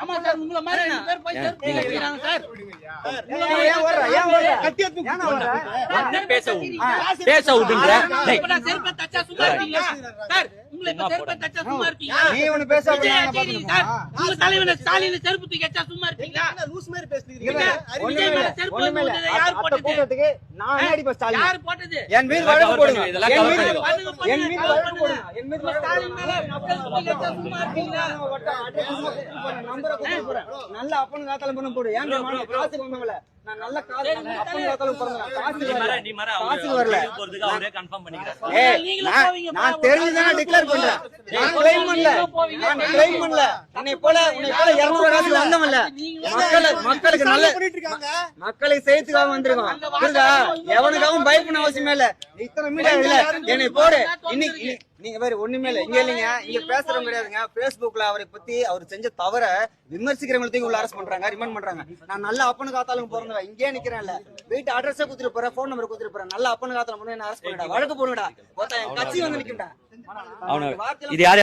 ஆமா சார், உங்களை மாதிரி 2 பேர் போய் செருப்பு வைக்கிறாங்க சார். பேச விடுங்க. இப்ப நான் செருப்பை தச்சா சும்மா இருப்பீங்களா சார்? உங்களை இப்ப செருப்பை தச்சா சும்மா இருப்பீங்களா? நீ ஒண்ணு பேச சார், உங்க தலைவன ஸ்டாலின் செருப்பு தூக்கி வச்சா சும்மா இருப்பீங்களா? லூஸ் மாதிரி பேசுறீங்க. விஜய் மேல செருப்பு வந்தது யார் போட்டது? கூட்டத்துக்கு நான் அடிப்ப ஸ்டாலின் யார் போட்டது? என் மீது வழக்கு போடுங்க. இதெல்லாம் கவர் பண்ணுங்க. என் மீது வழக்கு போடுங்க. என் மீது ஸ்டாலின் மேல மக்கள் தூக்கி வச்சா சும்மா இருப்பீங்களா? நம்பரை கொடுத்து போறேன். நல்ல அப்பன் காத்தாலும் பண்ண போடு. ஏன் தெரியுமா? காசுக்கு வந்தவங்கள நான் நல்ல காசு அப்பன் காத்தாலும் பிறந்தேன். காசு வரல. நான் தெரிஞ்சுதானே டிக்ளேர் பண்றேன். நான் கிளைம் பண்ணல. உன்னை போல 200 காசுக்கு வந்தவன்ல. மக்களுக்கு நல்ல மக்களுக்கு செய்யறதுக்காக வந்திருக்கோம். புரியுதா? எவனுக்காகவும் பயப்பட அவசியமே இல்ல. இத்தனை மீடியா இல்ல என்னை போடு. இன்னைக்கு நீங்க வேற ஒண்ணுமே இல்ல. இங்க இல்லைங்க, இங்க பேசுறவங்க கிடையாதுங்க. Facebookல அவரை பத்தி அவர் செஞ்ச தவற விமர்சிக்கிறவங்களையும் உள்ள அரெஸ்ட் பண்றாங்க, ரிமாண்ட் பண்றாங்க. நான் நல்ல அப்பனு காத்தாலும் பிறந்தவன், இங்கே நிக்கிறேன்ல. வீட்டு அட்ரஸே குடுத்துட்டு போறேன், போன் நம்பர் குடுத்துட்டு போறேன். நல்ல அப்பனு காத்தாலும் என்ன அரெஸ்ட் பண்ணிடா, வழக்கு போடுடா. என் கட்சி வந்து நிக்கண்டா. இது யாரு?